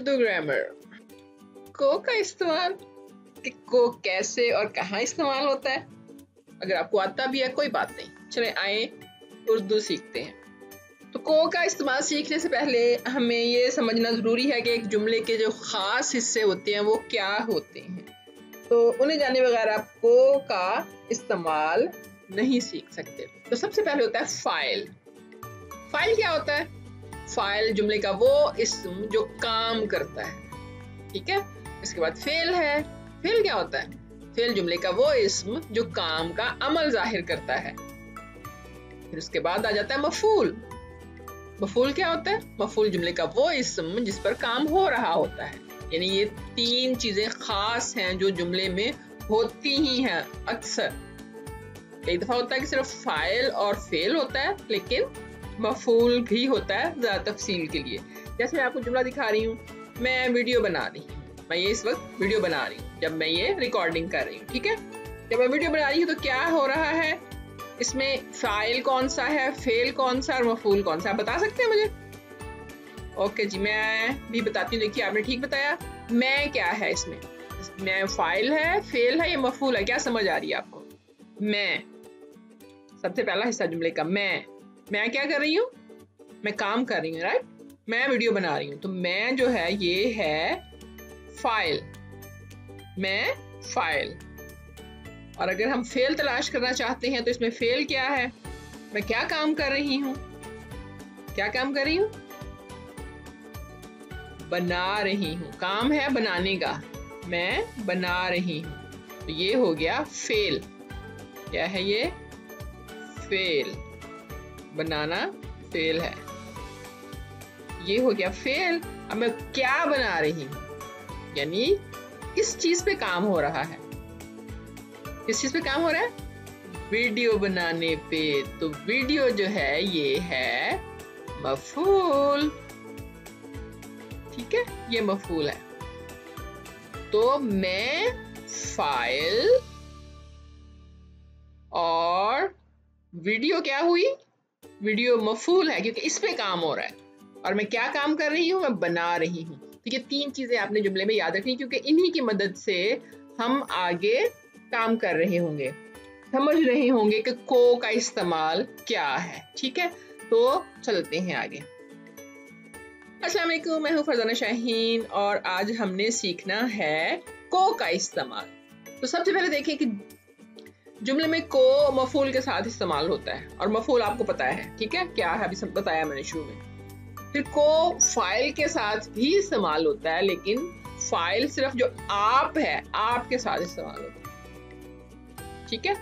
Urdu grammar. को का इस्तेमाल, कि को कैसे और कहाँ इस्तेमाल होता है, अगर आपको आता भी है कोई बात नहीं, चले आए उर्दू सीखते हैं। तो को का इस्तेमाल सीखने से पहले हमें ये समझना ज़रूरी है कि एक जुमले के जो ख़ास हिस्से होते हैं वो क्या होते हैं। तो उन्हें जाने बगैर आप को का इस्तेमाल नहीं सीख सकते। तो सबसे पहले होता है फ़ाइल। फ़ाइल क्या होता है? फ़ाइल जुमले का वो इस्म जो काम करता है, ठीक है। इसके बाद फ़ेल है। फ़ेल क्या होता है? फ़ेल जुमले का वो इस्म जो काम का अमल ज़ाहिर करता है। फिर उसके बाद आ जाता है मफ़ूल। मफ़ूल क्या होता है? मफ़ूल जुमले का वो इस्म जिस पर काम हो रहा होता है। यानी ये तीन चीज़ें ख़ास हैं जो जुमले में होती ही हैं अक्सर। कई दफ़ा होता है कि सिर्फ फ़ाइल और फ़ेल होता है, लेकिन मफ़ूल भी होता है ज़्यादा तफसील के लिए। जैसे मैं आपको जुमला दिखा रही हूँ, मैं वीडियो बना रही हूँ, मैं ये इस वक्त वीडियो बना रही हूँ जब मैं ये रिकॉर्डिंग कर रही हूँ, ठीक है। जब मैं वीडियो बना रही हूँ तो क्या हो रहा है, इसमें फ़ाइल कौन सा है, फ़ेल कौन सा और मफ़ूल कौन सा, बता सकते हैं मुझे? ओके जी, मैं भी बताती हूँ। देखिए आपने ठीक बताया। मैं क्या है इसमें? मैं फ़ाइल है, फ़ेल है या मफ़ूल है, क्या समझ आ रही है आपको? मैं, सबसे पहला हिस्सा जुमले का मैं क्या कर रही हूँ? मैं काम कर रही हूँ, राइट। मैं वीडियो बना रही हूँ, तो मैं जो है ये है फ़ाइल, मैं फ़ाइल। और अगर हम फ़ेल तलाश करना चाहते हैं तो इसमें फ़ेल क्या है? मैं क्या काम कर रही हूँ? क्या काम कर रही हूँ? बना रही हूँ। काम है बनाने का, मैं बना रही हूँ, तो ये हो गया फ़ेल। क्या है ये? फ़ेल। बनाना फ़ेल है, ये हो गया फ़ेल। अब मैं क्या बना रही हूँ, यानी किस चीज़ पे काम हो रहा है? किस चीज़ पे काम हो रहा है? वीडियो बनाने पे। तो वीडियो जो है ये है मफ़ूल, ठीक है, ये मफ़ूल है। तो मैं फ़ाइल और वीडियो क्या हुई? वीडियो मफ़ूल है क्योंकि इस पे काम हो रहा है। और मैं क्या काम कर रही हूँ? मैं बना रही हूँ। तो ये तीन चीज़ें आपने जुमले में याद रखनी, क्योंकि इन्हीं की मदद से हम आगे काम कर रहे होंगे, समझ रहे होंगे कि को का इस्तेमाल क्या है, ठीक है। तो चलते हैं आगे। अस्सलाम वालेकुम, मैं हूँ फरजाना शाहीन और आज हमने सीखना है को का इस्तेमाल। तो सबसे पहले देखिए कि जुमले में को मफ़ूल के साथ इस्तेमाल होता है, और मफ़ूल आपको पता है, ठीक है, क्या है अभी सब बताया मैंने शुरू में। फिर को फ़ाइल के साथ भी इस्तेमाल होता है, लेकिन फ़ाइल सिर्फ जो आप है, आपके साथ इस्तेमाल होता है, ठीक है,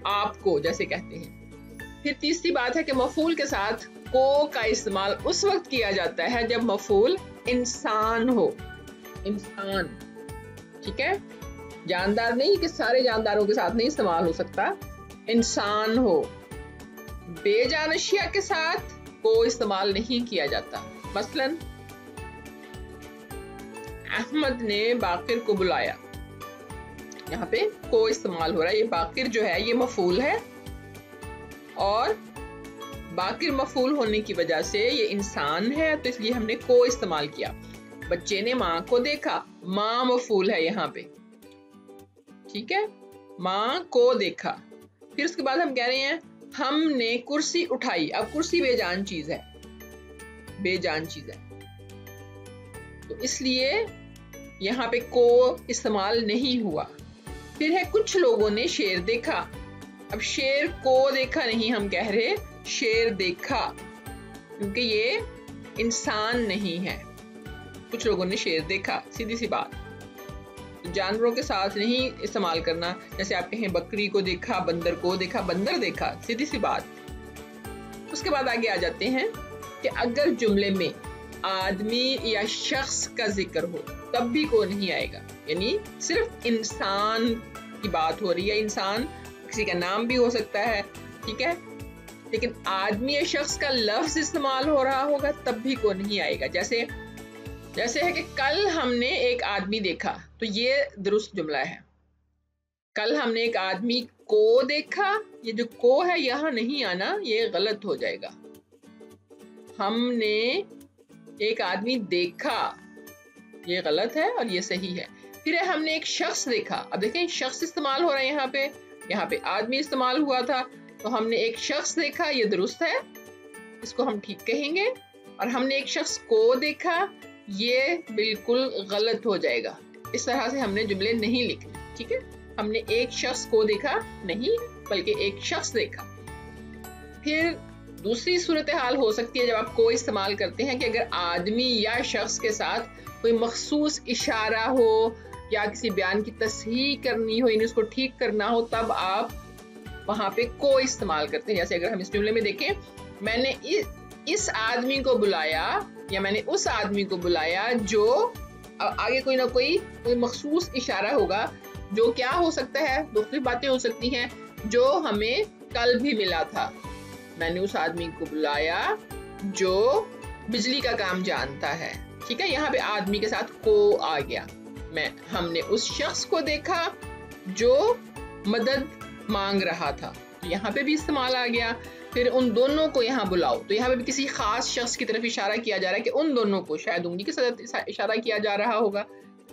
आपको जैसे कहते हैं। फिर तीसरी बात है कि मफ़ूल के साथ को का इस्तेमाल उस वक्त किया जाता है जब मफ़ूल इंसान हो। इंसान, ठीक है, जानदार नहीं कि सारे जानदारों के साथ नहीं इस्तेमाल हो सकता, इंसान हो। बेजान अशिया के साथ को इस्तेमाल नहीं किया जाता। मसलन अहमद ने बाकिर को बुलाया, यहाँ पे को इस्तेमाल हो रहा है। ये बाकिर जो है ये मफ़ूल है, और बाकिर मफ़ूल होने की वजह से ये इंसान है, तो इसलिए हमने को इस्तेमाल किया। बच्चे ने माँ को देखा, माँ मफ़ूल है यहाँ पे, ठीक है, माँ को देखा। फिर उसके बाद हम कह रहे हैं हमने कुर्सी उठाई। अब कुर्सी बेजान चीज है, बेजान चीज है, तो इसलिए यहाँ पे को इस्तेमाल नहीं हुआ। फिर है कुछ लोगों ने शेर देखा। अब शेर को देखा नहीं, हम कह रहे शेर देखा, क्योंकि ये इंसान नहीं है। कुछ लोगों ने शेर देखा, सीधी सी बात। जानवरों के साथ नहीं इस्तेमाल करना, जैसे आप कहें बकरी को देखा, बंदर को देखा, बंदर देखा, सीधी सी बात। उसके बाद आगे आ जाते हैं कि अगर जुमले में आदमी या शख्स का जिक्र हो तब भी को नहीं आएगा, यानी सिर्फ इंसान की बात हो रही है। इंसान किसी का नाम भी हो सकता है, ठीक है, लेकिन आदमी या शख्स का लफ्ज इस्तेमाल हो रहा होगा तब भी को नहीं आएगा। जैसे है कि कल हमने एक आदमी देखा, तो ये दुरुस्त जुमला है। कल हमने एक आदमी को देखा, ये जो को है यहाँ नहीं आना, ये गलत हो जाएगा। हमने एक आदमी देखा, یہ غلط ہے اور یہ صحیح ہے. پھر ہم نے ایک شخص دیکھا. اب دیکھیں شخص استعمال ہو رہا ہے یہاں پہ آدمی استعمال ہوا تھا, تو ہم نے ایک شخص دیکھا, یہ درست ہے, اس کو ہم ٹھیک کہیں گے. اور ہم نے ایک شخص کو دیکھا, یہ بالکل غلط ہو جائے گا. اس طرح سے ہم نے جملے نہیں لکھنے. ٹھیک ہے, ہم نے ایک شخص کو دیکھا نہیں بلکہ ایک شخص دیکھا. پھر دوسری صورتحال ہو سکتی ہے جب آپ کو استعمال کرتے ہیں کہ اگر آدمی یا شخص کے ساتھ کوئی مخصوص اشارہ ہو یا کسی بیان کی تصحیح کرنی ہو, یعنی اس کو ٹھیک کرنا ہو, تب آپ وہاں پہ کو استعمال کرتے ہیں. جیسے اگر ہم اس جملے میں دیکھیں, میں نے اس آدمی کو بلایا یا میں نے اس آدمی کو بلایا, جو آگے کوئی نہ کوئی مخصوص اشارہ ہوگا جو کیا ہو سکتا ہے, مختلف باتیں ہو سکتی ہیں, جو ہمیں کل بھی ملا تھا. میں نے اس آدمی کو بلایا جو بجلی کا کام جانتا ہے. ٹھیک ہے, یہاں پہ آدمی کے ساتھ کو آ گیا. ہم نے اس شخص کو دیکھا جو مدد مانگ رہا تھا, یہاں پہ بھی استعمال آ گیا. پھر ان دونوں کو یہاں بلاؤ, تو یہاں پہ بھی کسی خاص شخص کی طرف اشارہ کیا جا رہا ہے کہ ان دونوں کو, شاید انگلی کے ساتھ اشارہ کیا جا رہا ہوگا.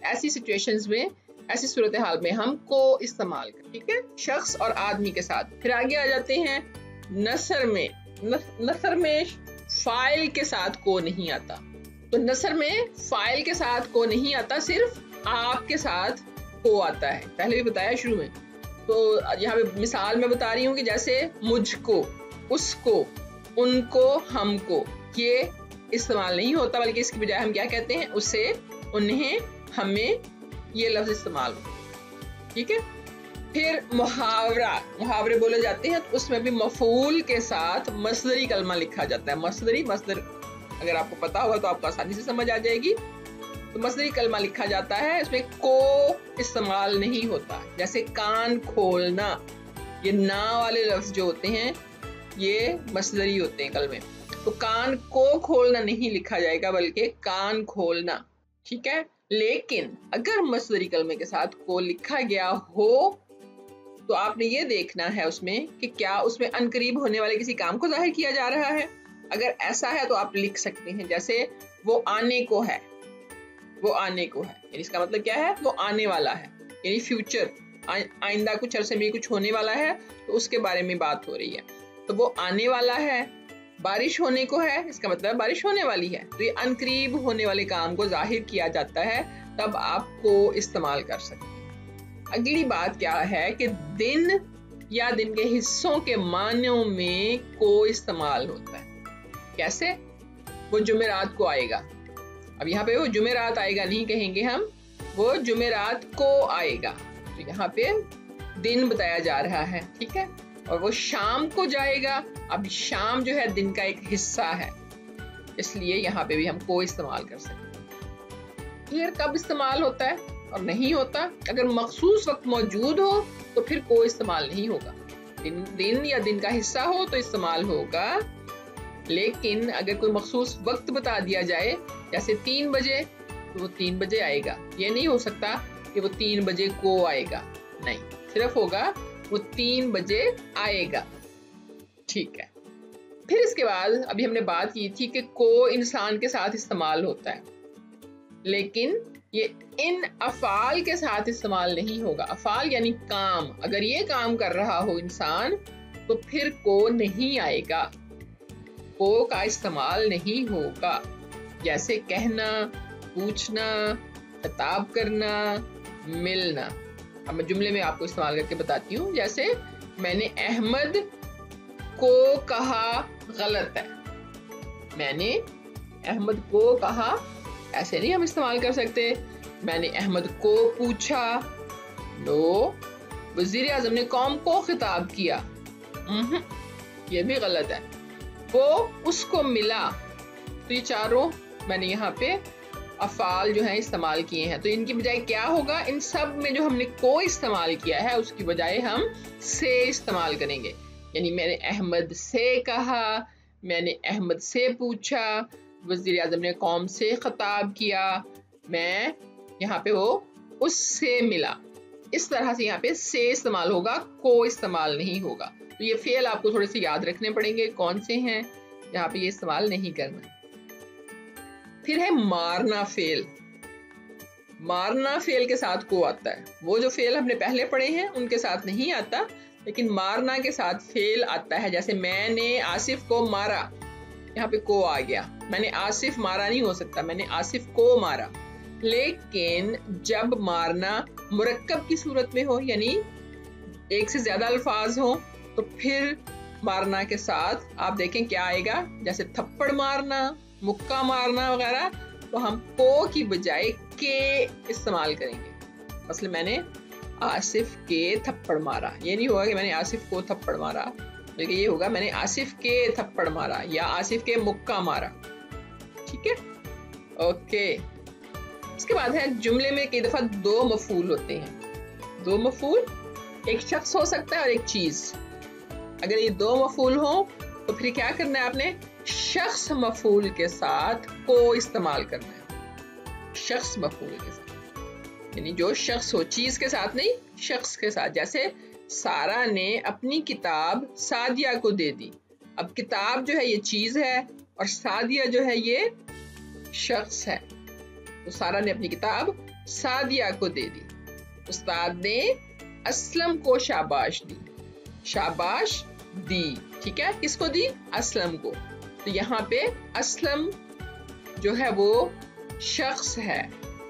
ایسی سچویشنز میں, ایسی صورتحال میں ہم کو استعمال کریں. ٹھیک ہے, شخص اور آدمی کے ساتھ. پھر آگے آ جاتے ہیں نثر میں. نثر میں فاعل کے ساتھ کو نہیں آتا. تو نثر میں فاعل کے ساتھ کو نہیں آتا, صرف آپ کے ساتھ کو آتا ہے. پہلے بھی بتایا شروع میں. تو یہاں پہ مثال میں بتا رہی ہوں کہ جیسے مجھ کو, اس کو, ان کو, ہم کو, یہ استعمال نہیں ہوتا, بلکہ اس کی بجائے ہم کیا کہتے ہیں, اسے, انہیں, ہمیں, یہ لفظ استعمال ہوتا ہے. ٹھیک ہے. پھر محاورے بولے جاتے ہیں, تو اس میں بھی مفعول کے ساتھ مصدری کلمہ لکھا جاتا ہے. مصدر اگر آپ کو پتا ہوگا تو آپ کو آسانی سے سمجھ آ جائے گی. تو مصدری کلمہ لکھا جاتا ہے, اس میں کو استعمال نہیں ہوتا. جیسے کان کھولنا, یہ نا والے لفظ جو ہوتے ہیں یہ مصدری ہوتے ہیں کلمے. تو کان کو کھولنا نہیں لکھا جائے گا بلکہ کان کھولنا. ٹھیک ہے. لیکن اگر مصدری کلمے کے ساتھ کو لکھا گیا ہو تو آپ نے یہ دیکھنا ہے اس میں کہ کیا اس میں ان قریب ہونے والے کسی کام کو ظاہر کیا جا رہا ہے. اگر ایسا ہے تو آپ لکھ سکتے ہیں, جیسے وہ آنے کو ہے, وہ آنے کو ہے, یعنی اس کا مطلب کیا ہے, وہ آنے والا ہے, یعنی فیوچر, آئندہ کچھ عرصے میں کچھ ہونے والا ہے, تو اس کے بارے میں بات ہو رہی ہے. تو وہ آنے والا ہے. بارش ہونے کو ہے, اس کا مطلب بارش ہونے والی ہے. تو یہ ان قریب ہونے والے کام کو ظاہر کیا جاتا ہے, تب آپ کو استعمال کر سکتے ہیں. اگلی بات کیا ہے کہ دن یا دن کے حصوں کے معنوں میں کو استعمال ہوتا ہے. کیسے؟ وہ جمعرات کو آئے گا. اب یہاں پہ وہ جمعرات آئے گا نہیں کہیں گے ہم, وہ جمعرات کو آئے گا. تو یہاں پہ دن بتایا جا رہا ہے. ٹھیک ہے. اور وہ شام کو جائے گا. اب شام جو ہے دن کا ایک حصہ ہے, اس لیے یہاں پہ بھی ہم کو استعمال کر سکتے ہیں. پھر کب استعمال ہوتا ہے اور نہیں ہوتا؟ اگر مخصوص وقت موجود ہو تو پھر کو استعمال نہیں ہوگا. دن یا دن کا حصہ ہو تو استعمال ہوگا, لیکن اگر کوئی مخصوص وقت بتا دیا جائے جیسے 3 بجے, تو وہ 3 بجے آئے گا. یہ نہیں ہو سکتا کہ وہ 3 بجے کو آئے گا, نہیں, صرف ہوگا وہ 3 بجے آئے گا. ٹھیک ہے. پھر اس کے بعد ابھی ہم نے بات کی تھی کہ کو انسان کے ساتھ استعمال ہوتا ہے, لیکن یہ ان افعال کے ساتھ استعمال نہیں ہوگا. افعال یعنی کام, اگر یہ کام کر رہا ہو انسان تو پھر کو نہیں آئے گا, کو کا استعمال نہیں ہوگا. جیسے کہنا, پوچھنا, خطاب کرنا, ملنا. اب میں جملے میں آپ کو استعمال کر کے بتاتی ہوں. جیسے میں نے احمد کو کہا غلط ہے. میں نے احمد کو کہا, ایسے نہیں ہم استعمال کر سکتے. میں نے احمد کو پوچھا, نو. وزیر اعظم نے قوم کو خطاب کیا, یہ بھی غلط ہے. وہ اس کو ملا. تو یہ چاروں میں نے یہاں پہ افعال جو ہیں استعمال کیے ہیں. تو ان کی بجائے کیا ہوگا, ان سب میں جو ہم نے کو استعمال کیا ہے اس کی بجائے ہم سے استعمال کریں گے. یعنی میں نے احمد سے کہا, میں نے احمد سے پوچھا, وزیر اعظم نے قوم سے خطاب کیا, میں یہاں پہ وہ اس سے ملا. اس طرح سے یہاں پہ سے استعمال ہوگا, کو استعمال نہیں ہوگا. تو یہ فعل آپ کو تھوڑے سے یاد رکھنے پڑیں گے کون سے ہیں جہاں پہ یہ استعمال نہیں کرنا. پھر ہے مارنا فعل. मारना फेल के साथ को आता है, वो जो फेल हमने पहले पढ़े हैं उनके साथ नहीं आता, लेकिन मारना के साथ फेल आता है। जैसे मैंने आसिफ को मारा, यहाँ पे को आ गया, मैंने आसिफ मारा नहीं हो सकता, मैंने आसिफ को मारा। लेकिन जब मारना मुरक्कब की सूरत में हो, यानी एक से ज्यादा अल्फाज हो, तो फिर मारना के साथ आप देखें क्या आएगा, जैसे थप्पड़ मारना, मुक्का मारना वगैरह, तो हम को की बजाय के इस्तेमाल करेंगे। मसलन मैंने आसिफ के थप्पड़ मारा, ये नहीं होगा कि मैंने आसिफ को थप्पड़ मारा, बल्कि ये होगा मैंने आसिफ के थप्पड़ मारा या आसिफ के मुक्का मारा। ठीक है, ओके। इसके बाद है जुमले में कई दफा दो मफूल होते हैं। दो मफूल, एक शख्स हो सकता है और एक चीज। अगर ये दो मफूल हो तो फिर क्या करना है आपने, शख्स मफूल के साथ को इस्तेमाल करना है। शख्स मफूल के साथ, यानी जो शख्स हो, चीज के साथ नहीं, शख्स के साथ। जैसे सारा ने अपनी किताब सादिया को दे दी। अब किताब जो है ये चीज है और सादिया जो है ये शख्स है। तो सारा ने अपनी किताब सादिया को दे दी। उस्ताद ने असलम को शाबाश दी। शाबाश दी, ठीक है, किसको दी, असलम को। तो यहाँ पे असलम जो है वो शख्स है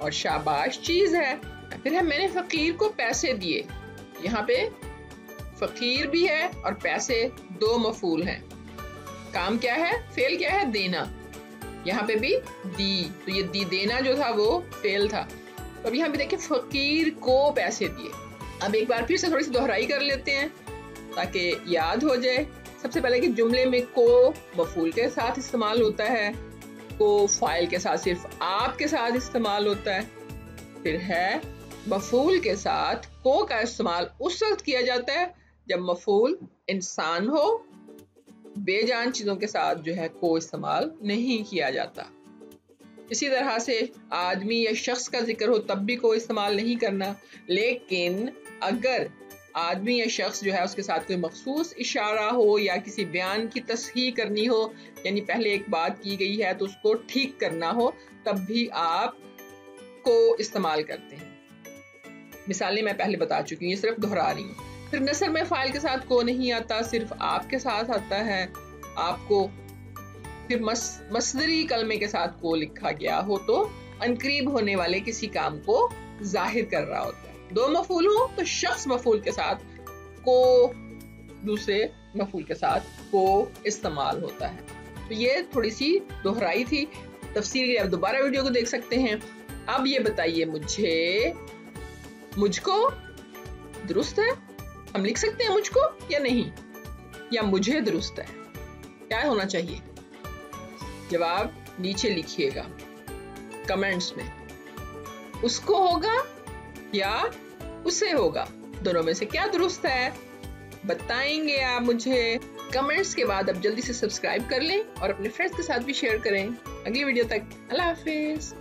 और शाबाश चीज है। फिर है मैंने फकीर को पैसे दिए। यहाँ पे फकीर भी है और पैसे, दो मफूल हैं। काम क्या है, फेल क्या है, देना। यहाँ पे भी दी, तो ये दी देना जो था वो फेल था। तो अब यहाँ पे देखिए फकीर को पैसे दिए। अब एक बार फिर से थोड़ी सी दोहराई कर लेते हैं ताकि याद हो जाए। सबसे पहले कि जुमले में को मफूल के साथ इस्तेमाल होता है, को फाइल के साथ सिर्फ आप के साथ इस्तेमाल होता है। फिर है मफूल के साथ को का इस्तेमाल उस वक्त किया जाता है जब मफूल इंसान हो, बेजान चीजों के साथ जो है को इस्तेमाल नहीं किया जाता। इसी तरह से आदमी या शख्स का जिक्र हो तब भी को इस्तेमाल नहीं करना। लेकिन अगर आदमी या शख्स जो है उसके साथ कोई मखसूस इशारा हो या किसी बयान की तस्हीह करनी हो, यानी पहले एक बात की गई है तो उसको ठीक करना हो, तब भी आप को इस्तेमाल करते हैं। मिसालें मैं पहले बता चुकी हूँ, ये सिर्फ दोहरा रही हूँ। फिर नसर में फाइल के साथ को नहीं आता, सिर्फ आप के साथ आता है। आपको फिर मसदरी कलमे के साथ को लिखा गया हो तो अनकरीब होने वाले किसी काम को जाहिर कर रहा होता है। दो मफूल हो तो शख्स मफूल के साथ को, दूसरे मफूल के साथ को इस्तेमाल होता है। तो ये थोड़ी सी दोहराई थी। तफसीर के लिए आप दोबारा वीडियो को देख सकते हैं। अब ये बताइए मुझे, मुझको दुरुस्त है, हम लिख सकते हैं मुझको या नहीं, या मुझे दुरुस्त है, क्या होना चाहिए? जवाब नीचे लिखिएगा कमेंट्स में। उसको होगा या उसे होगा, दोनों में से क्या दुरुस्त है बताएंगे आप मुझे कमेंट्स के बाद। अब जल्दी से सब्सक्राइब कर लें और अपने फ्रेंड्स के साथ भी शेयर करें। अगली वीडियो तक अल्लाह हाफिज।